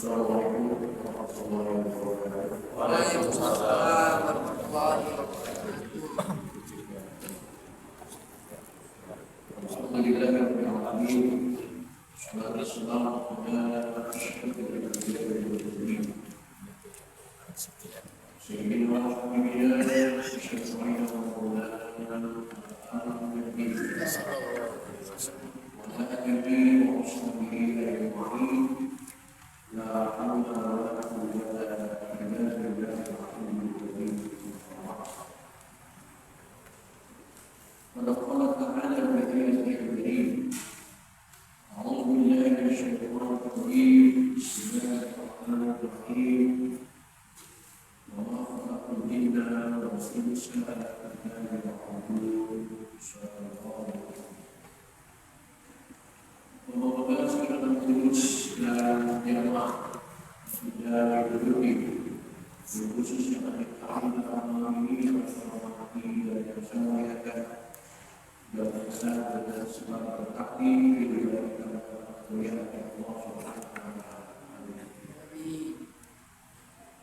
Assalamualaikum warahmatullahi wabarakatuh. Waalaikumsalam warahmatullahi wabarakatuh. Alhamdulillahirabbil alamin. Wassalatu wassalamu ala asyrofil anbiya'i wal mursalin. Sayyidina wa habibina syafi'ina wa maulana Muhammadin wa ala alihi wa sahbihi ajma'in. La haula wa la quwwata illa billahil aliyyil azim. ونقول تعالى بآياته الكريم أعوذ بالله من الشيطان الرجيم بسم الله الرحمن الرحيم وما خلقت الجن والإنس إلا ليعبدون صدق الله العظيم. Semoga segala terus dan jamaah sudah duduk khusus yang ada malam ini bersama kita dan semuanya dan saya dan semua bertakti dari kemuliaan Allah Subhanahu wa taala.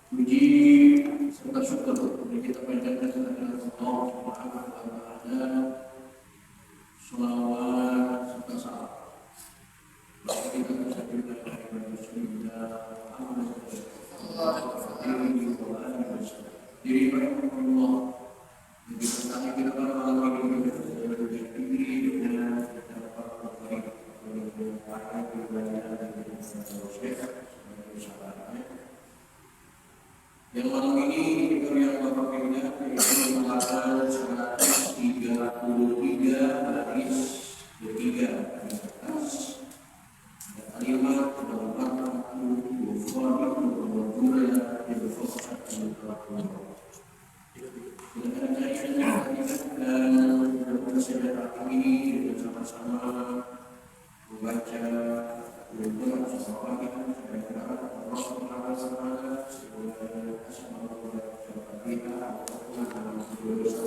Puji serta syukur kita panjatkan kepada Allah Subhanahu wa taala. Selawat serta salam bagi kita sekalian dari Rasulullah Muhammad sallallahu alaihi wasallam. Diri Allah diberkati kita pada malam ini dengan para baik yang malam ini diberi yang berbeda yaitu tanggal 133 baris ketiga atas kalimat keempat ini bersama-sama membaca doa bersama kita Allah Subhanahu wa taala semoga asmaul kita bertemu keluarga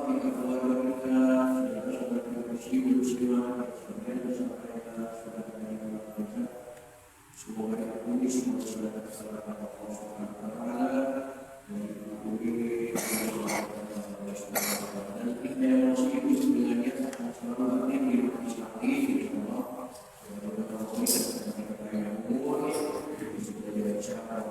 kita keluarga kita saudara-saudara muslim muslimah semoga diampuni semua kesalahan Allah Subhanahu wa taala dan diampuni dan kita masih bisa belajar selalu aktif di Islam insyaallah.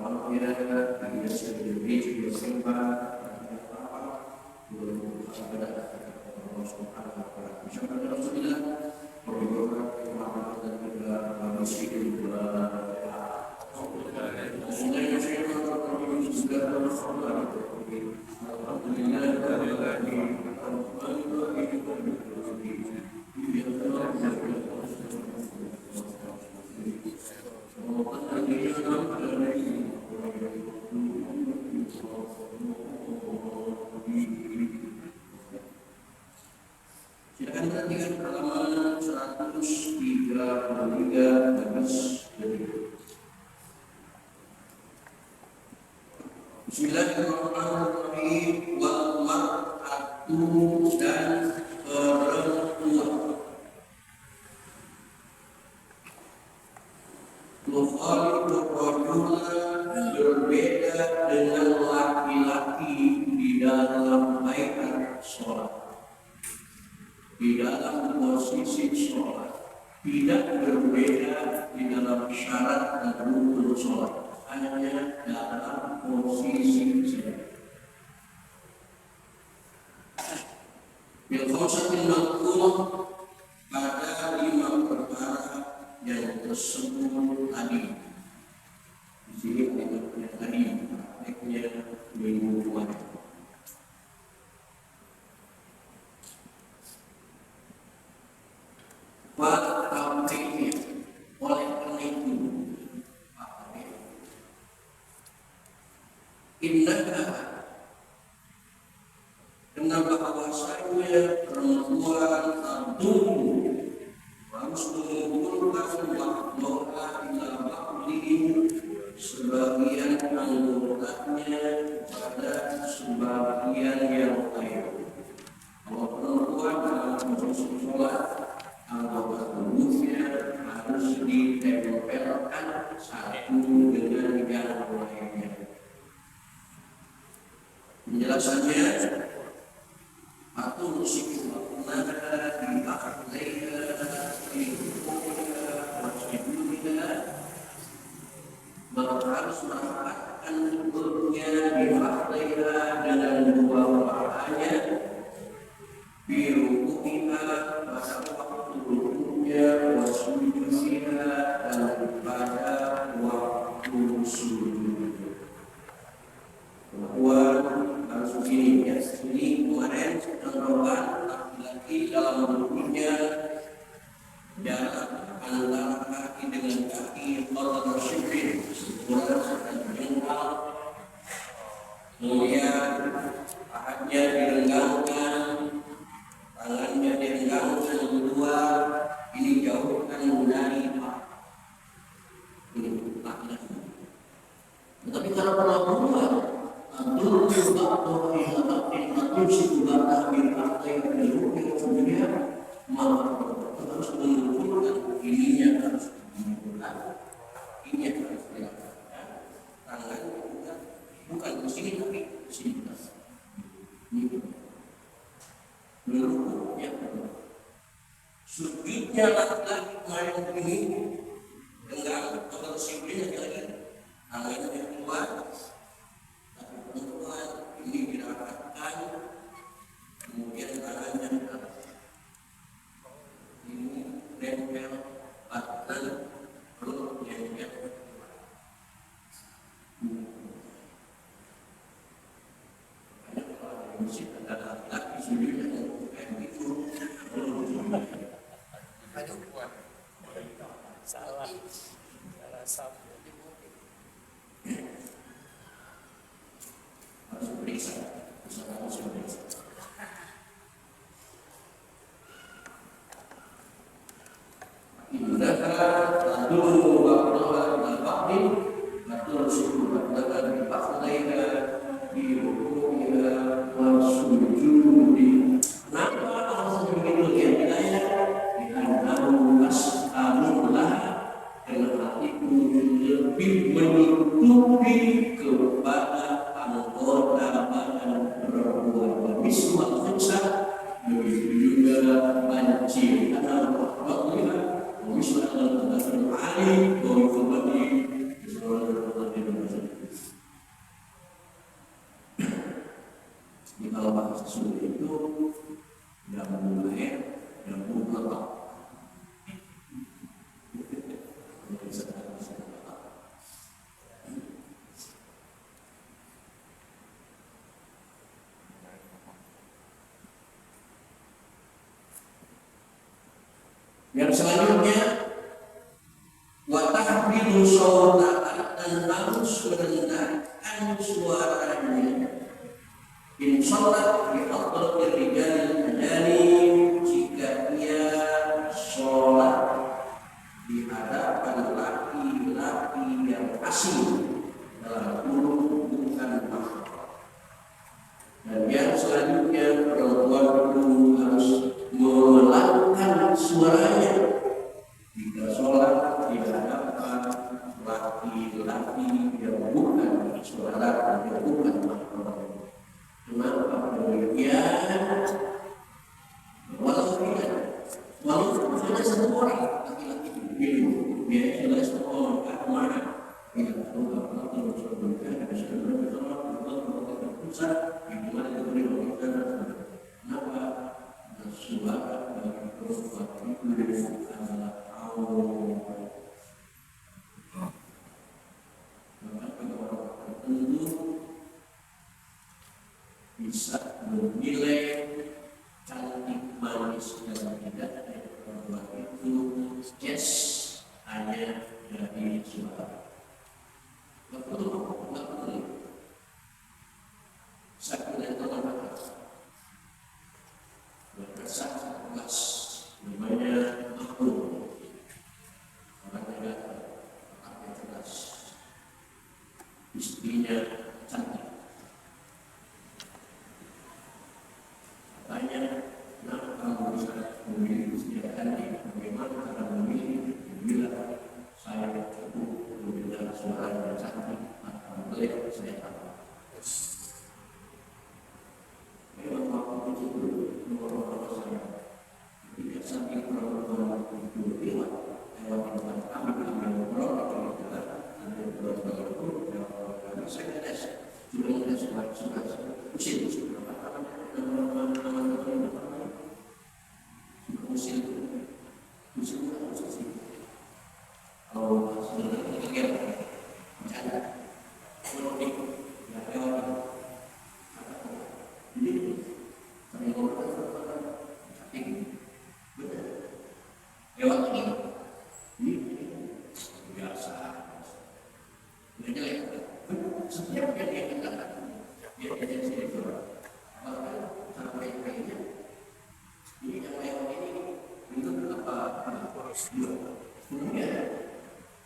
Silakan perhatikan halaman 133 baris kedua. Bismillahirrahmanirrahim. Wal mar'atu dan perempuan. Tukhalitu rajula berbeda dengan laki-laki di dalam baiat sholat. Di dalam posisi sholat tidak berbeda di dalam syarat dan rukun sholat, hanya dalam posisi saja. Bil khamsatil madhkurah pada 5 perkara yang tersebut tadi. Di sini kalimatnya tadi, prakteknya minggu kemarin. Oleh karena itu, indahlah dengan bahwasanya perempuan tentu harus mengumpulkan doa ila ba'dihim sebagian anggotanya pada sebagian yang lain. Kalau perempuan dalam posisi sholat Penjelasannya atau musik makna di akhirnya di hukumnya wajibnya maka harus mendapatkan hukumnya di akhirnya dengan dua maknanya birukumnya pada waktu hukumnya wajibnya dan pada waktu sujud. Bahwa harus begini ya, ini kemarin contohkan laki-laki dalam tubuhnya jarak antara kaki dengan kaki atau sipir sekurang satu jengkal, kemudian pahatnya direnggangkan, tangannya direnggangkan kedua, ini jauhkan dari ini laki-laki. Tetapi kalau perempuan dulu juga atau yang juga ambil partai penduduk kemudian harus mengumpulkan ininya harus mengumpulkan ini harus dilakukan tangan bukan di sini tapi di sini ini menurut yang sujudnya laki-laki main ini dengan atau disiplinnya lagi tangannya yang kuat. Perempuan ini dirapatkan, kemudian tangannya ini nempel badan perut nempel. Makanya kalau ada musik ada laki-laki sujudnya kayak begitu. Salah sabu. Harus periksa, harus periksa. Ibadah lalu waktu al-faqih, lalu subuh lalu dipakainya di rukunya wasujudi. Kenapa harus begitu ya? Karena as'alullah dengan itu lebih menutupi kepada anggota badan perempuan misal fungsa begitu juga banci karena waktunya misal al-badan ali bahwa kembali di kalau bahasa Sunda itu yang mulai yang mutlak. Yang selanjutnya watahbidu saudara dan harus merendahkan suaranya. Insyaallah di akhir rijal adani jika ia sholat di hadapan laki-laki yang asing dalam kurung bukan mahram. Dan yang selanjutnya perempuan itu harus melangkan suaranya jika sholat di hadapan laki-laki yang bukan saudara yang bukan mahram. Kenapa demikian? Walaupun hanya satu orang laki-laki itu dia sudah satu orang kemana? Tidak tahu apa kalau sebelumnya ada sebelum kita pusat di mana kita beri kita kenapa suara bagi perempuan itu adalah awal. Maka pada orang tertentu bisa menilai cantik manis dan tidaknya perempuan itu just hanya dari suara. Nggak perlu. Saya tidak tahu apa. Berkasah kelas, namanya makhluk. Orangnya pakai kelas, istrinya cantik. Banyak kenapa kamu bisa memilih istri cantik? Bagaimana cara memilih? Bila saya cukup mendengar suara yang cantik, maka boleh saya tahu. Kami ngobrol tapi benar. Lewat ini biasa. Nggak jelek. Setiap yang dia katakan, dia jadi sendiri. Bahkan sampai kayaknya ini yang lewat ini itu apa? Kemudian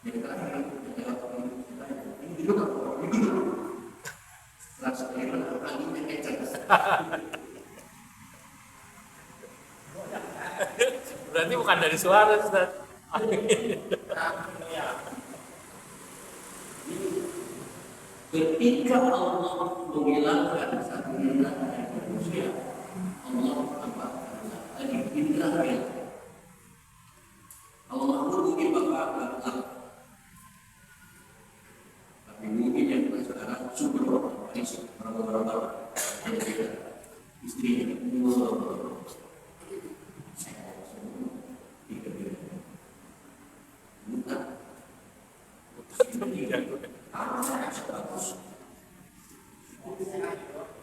yang terakhir yang lewat ini juga begitu. Rasa kira anginnya kencang. Berarti bukan dari suara, Ustaz. Ketika Allah menghilangkan satu indera dari manusia, Allah apa? Lagi indera yang Allah mungkin bakal tapi mungkin yang sekarang super berapa istrinya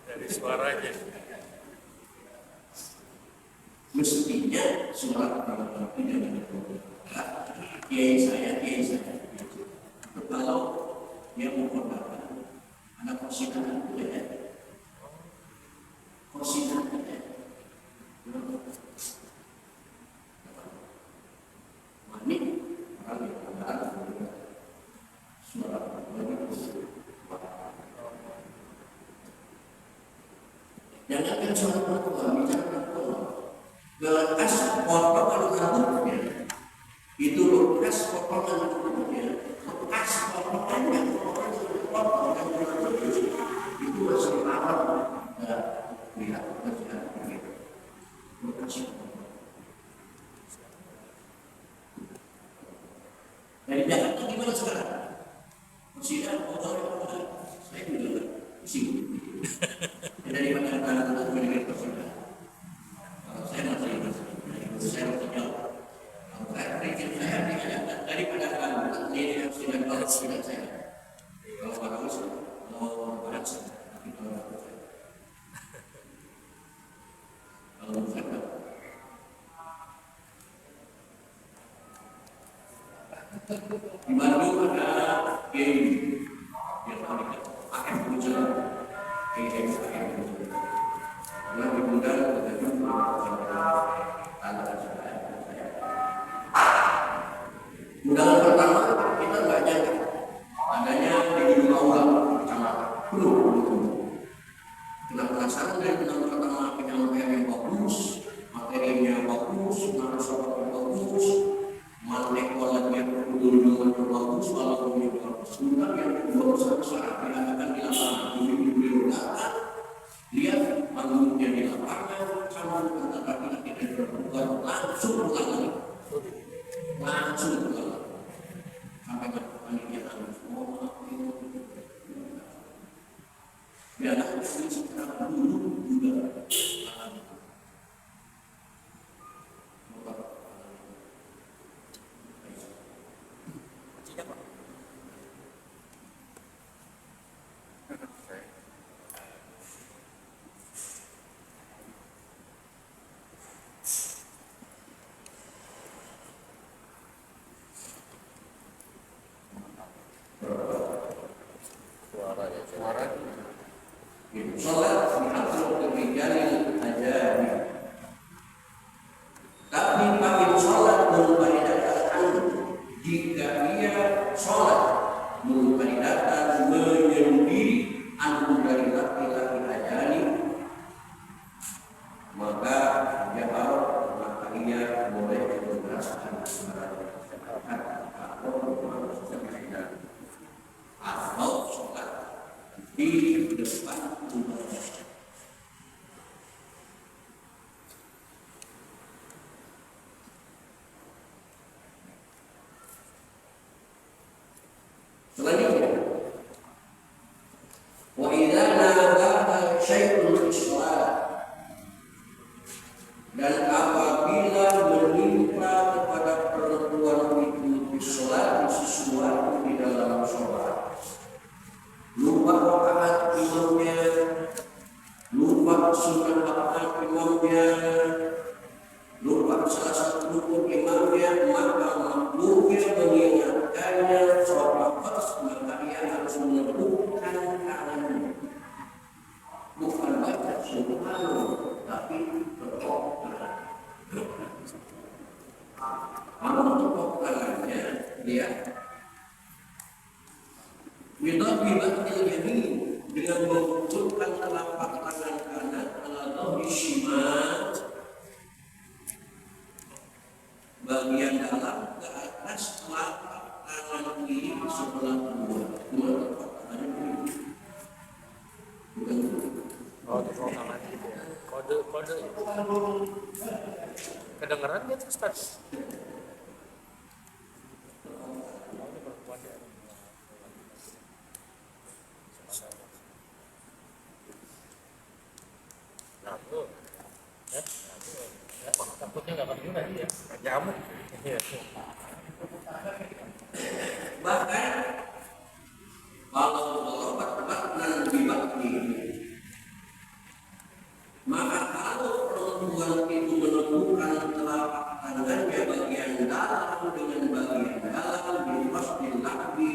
Dari suaranya. mestinya surat tidak kiai saya kalau dia mau korbankan anak korsinan itu ya korsinan manik orang yang korban surat jangan kan surat berkorban bicara bekas potongan rambutnya itu bekas potongan rambutnya bekas potongan itu masih awal lihat bekas dari Jakarta gimana sekarang persidangan potongan saya juga isi dari mana mendengar persidangan saya masih jauh. Saya daripada kamu ini harus tidak balas tidak saya. Kalau kamu mau balas, tapi kalau saya di Bandung ada game yang pakai hujan, game yang diundang undangan pertama kita nggak nyangka adanya di gedung aula kecamatan penuh. Kita penasaran dari undangan pertama penyampaian yang bagus, materinya bagus, narasumber bagus, materi kualitasnya undangan bagus, walaupun juga bagus. Undang yang kedua besar-besar diadakan di lapangan, di undangan, lihat panggungnya di lapangan, sama kata-kata kita berbuat langsung ulang sampai ke panitia semua biar aku sekarang dulu juga sholat diatur kebijakan aja. Tapi pakai sholat memperindatkan jika dia sholat memperindatkan menyendiri anu dari laki-laki ajani, maka dia boleh mengeraskan atau sholat di depan rumah. Selanjutnya, wa idza nadaka syai'un islah, dan apabila menimpa kepada perempuan itu di sholat sesuatu di dalam sholat, lupa rakaat imamnya, lupa sunat menampakkan imamnya, lupa salah satu rukun imamnya, maka makmumnya mengingatkannya sholat maka ia harus menepukkan tangannya, bukan baca subhanallah tapi berdoa. Kalau untuk tangannya dia bidat ini dengan mengumpulkan telapak tangan kanan atau isyimal bagian dalam ke atas telapak tangan kiri sebelah dua telapak tangan kiri. Bukan tangan gitu ya. Kode kedengeran gitu Ustaz. Takutnya nggak kedengeran ya, nyamuk. Bahkan kalau obat-obatan dibakti, maka kalau perempuan itu menemukan telapak tangannya bagian dalam dengan bagian dalam dilepas dilakbi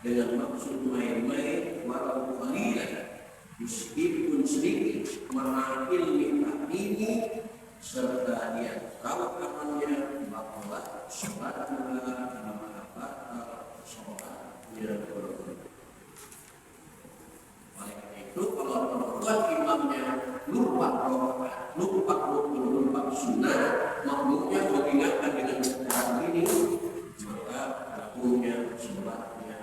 dengan maksud main-main walau qalilan, meskipun sedikit mengambil nikmat ini serta dia tahu amannya bahwa sholatnya dalam sholatnya berubah. Oleh karena itu kalau perempuan imamnya lupa rukun sunnah, makmumnya mengingatkan dengan cara ini, maka hukumnya sholatnya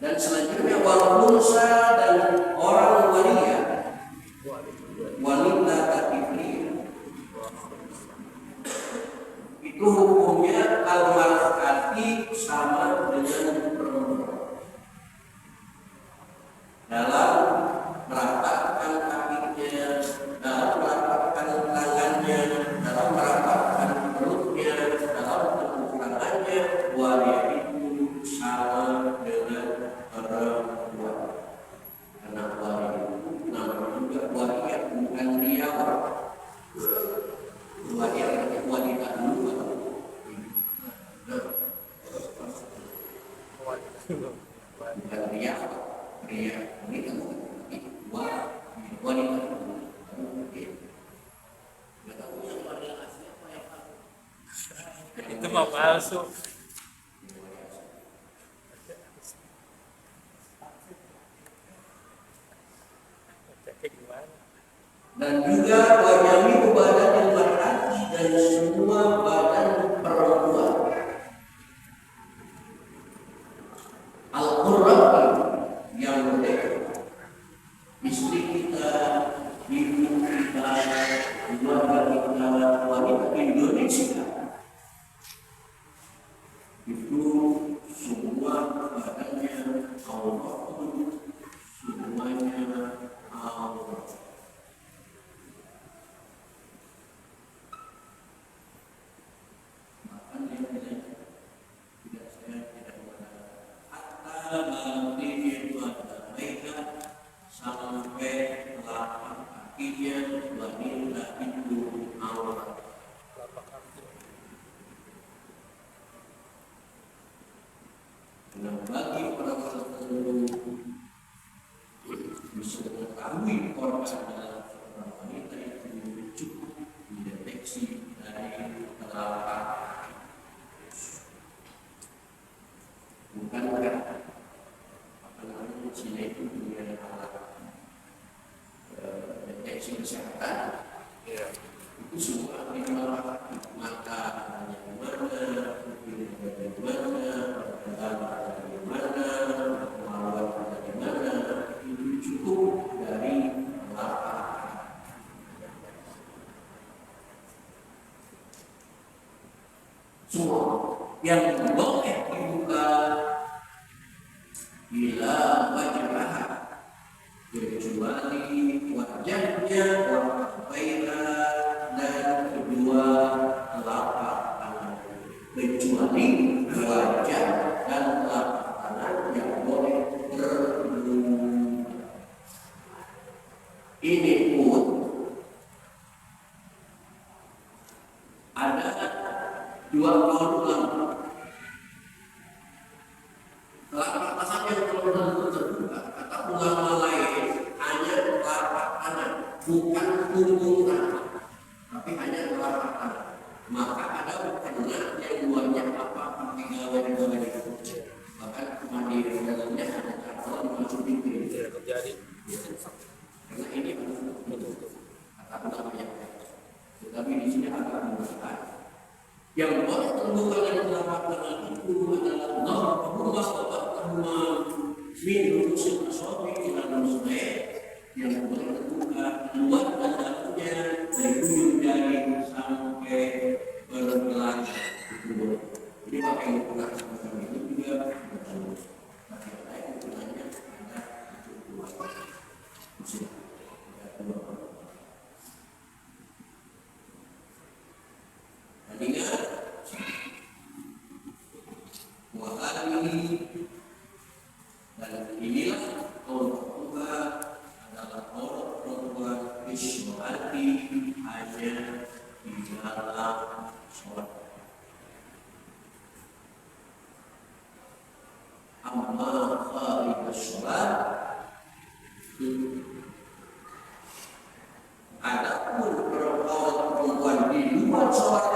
dan selanjutnya wal unsa dan orang wanita katifiyah itu hukumnya al-mar'ati sama dengan perempuan dalam merapatkan kakinya, dalam merapatkan tangannya, dalam merapatkan perutnya, dalam tepuk tangannya, wanita itu sama dengan perempuan. Karena wanita itu namanya juga wanita, bukan dia wanita dulu bukan pria wanita wanita itu mah palsu. dan juga wajami badan yang mar'ati dan semua badan perempuan. Al-Qur'an yang merdeka, istri kita, ibu kita, keluarga kita, wanita Indonesia semua dimakan mata di mana, di mana, di mana, mawar di mana, itu cukup dari lapar. Semua yang boleh dibuka bila wajah kecuali wajahnya merah dan kedua telapak tangan, kecuali wajah dan telapak tangan yang boleh terbuka. Ini pun ada dua kaul ulama. Telapak tangan yang belum terbuka, kata ulama lain, hanya telapak tangan, bukan punggung tangan, tapi hanya telapak tangan. Maka ada pernah yang duanya apa pakai gawe-gawe itu, bahkan mandi di dalamnya ada catatan masuk pintu. Tidak terjadi. Karena ini betul kata ulamanya. Tetapi di sini agak mengatakan yang boleh terbuka dari telapak tangan itu adalah Allah min rusul asabi ila nusbah, yang boleh terbuka luar dan dalamnya dari ujung jari sampai pergelangan itu. Jadi pakai ukuran semacam itu juga betul. Pakai lain ukurannya ada dua. Ingat, wahai dan inilah Allah adalah Allah ismati hanya di dalam sholat. Amma kharij sholat, adapun perempuan di luar sholat,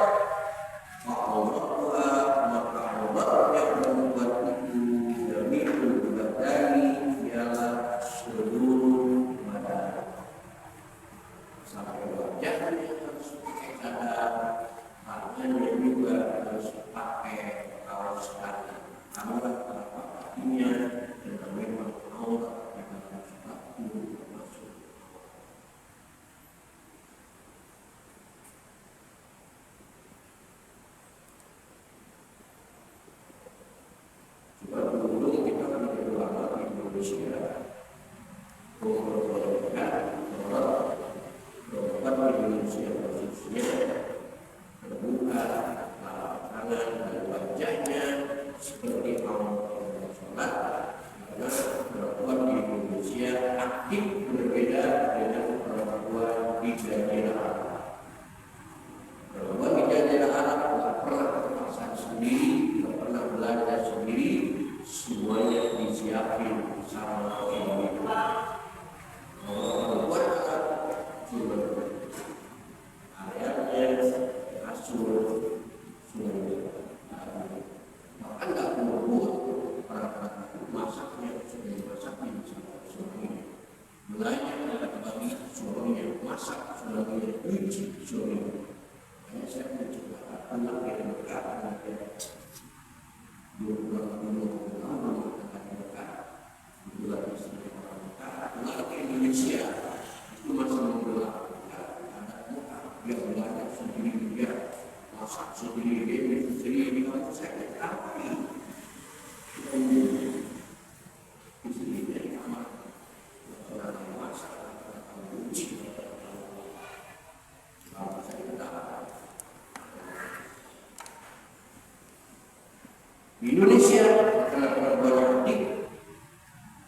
di Indonesia karena perempuan aktif,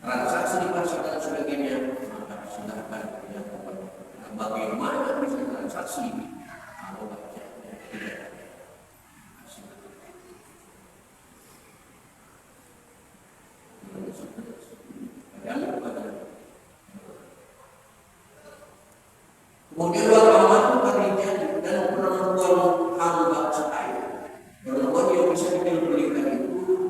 transaksi di pasar dan sebagainya, maka silakan ya, bagaimana bisa transaksi kalau wajahnya tidak kemudian waktu kerja dan perempuan hamba saya, perempuan yang bisa dibelikan itu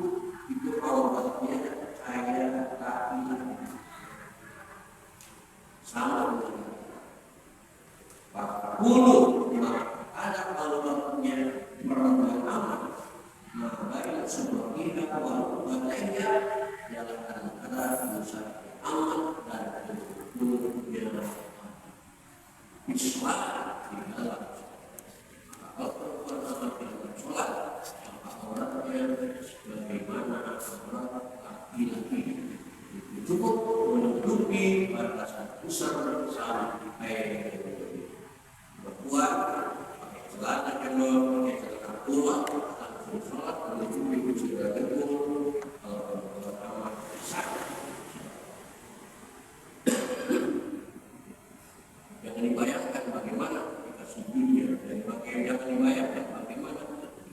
dari bagian yang dibayar dan bagaimana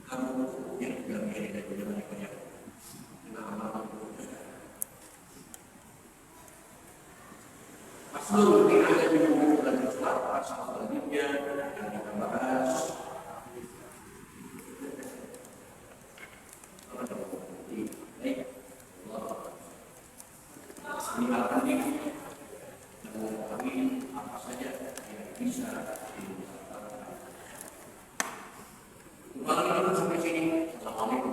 kamu yang sudah menjadi dan tidak dibayar. Nah, Paslon ini ada di bulan Islam, pasal selanjutnya yang kita bahas. Ini akan mengetahui apa saja yang bisa dilakukan. Kembali sampai sini. Assalamualaikum.